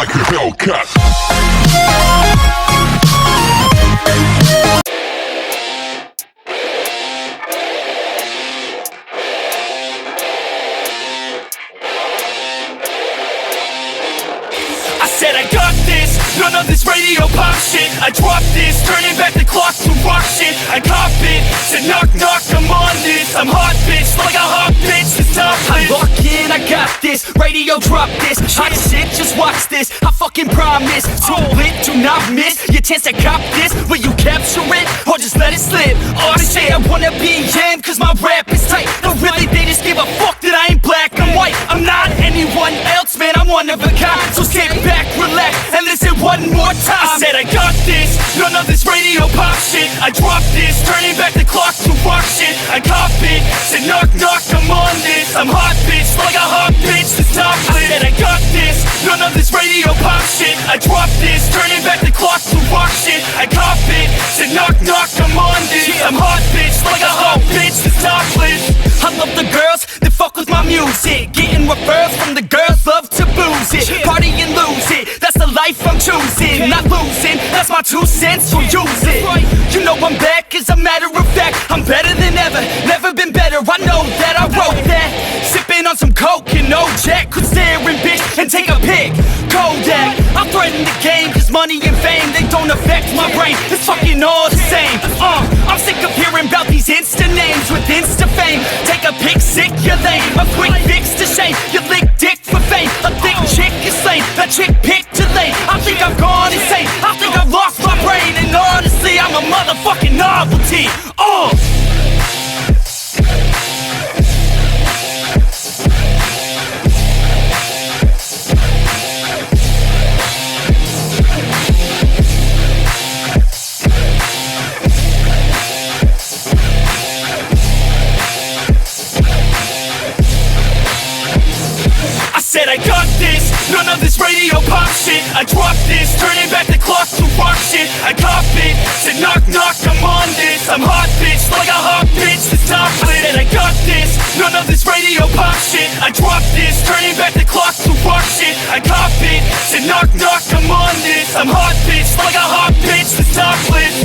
like a Hellcat. I said I got this, none of this radio pop shit. I dropped this, turning back the clock to rock shit. I cop it, said knock knock, I'm on this. I'm hot bitch, like a hot bitch, the top I lock in, I got this, radio drop this. Hot shit, just watch this, I fucking promise. Too lit, do not miss your chance to cop this. Will you capture it, or just let it slip? Or they say I wanna be him, cause my rap is tight. But really they just give a fuck that I ain't black, I'm white. I'm not anyone else, man, I'm one of a kind. So sit back, relax, and listen one more time. I said I got this, none of this radio pop shit. I dropped this, turning back the clock to rock shit. I cop it, said knock knock, I'm on this. I'm hot bitch, like a hot bitch, the top lit. I said I got this, none of this radio pop shit. I dropped this, turning back the clock to rock shit. I cop it, said knock knock, I'm on this. I'm hot bitch, like a hot bitch, the top lit. I love the girls that fuck with my music. Getting referrals from the girls, love to booze it. Party and lose it, that's the life I'm choosing. Not losing, that's my 2 cents, so use it. You know I'm back, as a matter of fact. I'm better than ever, never been better. I know that, I wrote that. Sipping on some coke and no jack. Could stare and bitch and take a pic. Kodak, I threaten the game, cause money and fame, they don't affect my brain. It's fucking all the same. I'm sick of hearing about these Insta names with Insta fame. Take a pic, sick, you're lame. A quick fix to shame, you lick dick for fame. A thick chick is slain, a chick picked too late. I think I've gone insane, I think I've lost my brain. And honestly, I'm a motherfucking novelty. Said I got this, none of this radio pop shit. I dropped this, turning back the clock to rock shit. I cop it, said knock knock, I'm on this. I'm hot bitch, like a hot bitch, the top lit. Said I got this, none of this radio pop shit. I dropped this, turning back the clock to rock shit. I cop it, said knock knock, I'm on this. I'm hot bitch, like a hot bitch, the top lit.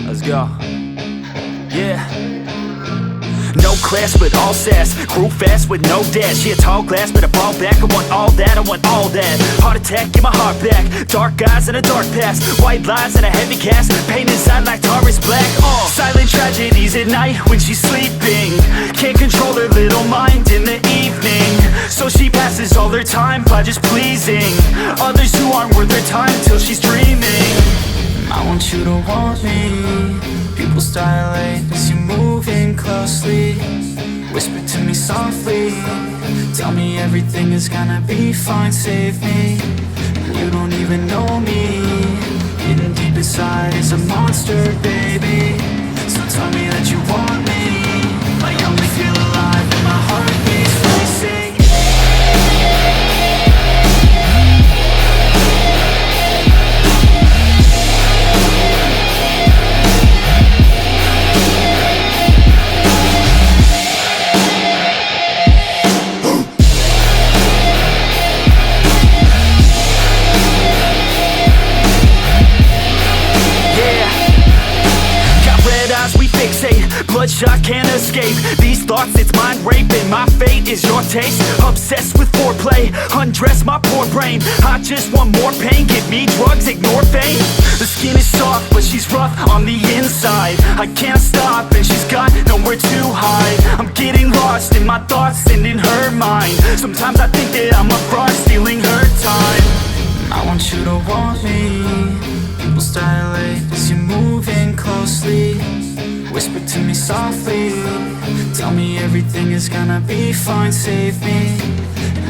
Let's go. Yeah. No class but all sass. Grew fast with no dash. She a tall glass but a ball back. I want all that, I want all that. Heart attack, get my heart back. Dark eyes and a dark past. White lies and a heavy cast. Pain inside like tar is black. Silent tragedies at night when she's sleeping. Can't control her little mind in the evening. So she passes all her time by just pleasing others who aren't worth her time till she's dreaming. I want you to want me. Pupils dilate as you move in closely. Whisper to me softly. Tell me everything is gonna be fine. Save me. You don't even know me. Hidden deep inside is a monster, baby. So tell me that you want me. I only feel alive when my heart beats racing. Bloodshot can't escape these thoughts, it's mind rape. And my fate is your taste. Obsessed with foreplay, undress my poor brain. I just want more pain, give me drugs, ignore fame. The skin is soft but she's rough on the inside. I can't stop and she's got nowhere to hide. I'm getting lost in my thoughts and in her mind. Sometimes I think that I'm a fraud, stealing her time. I want you to want me. Pupils dilate as you move in closely. Whisper to me softly. Tell me everything is gonna be fine. Save me.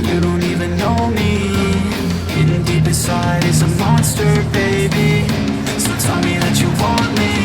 You don't even know me. Hidden deep inside is a monster, baby. So tell me that you want me.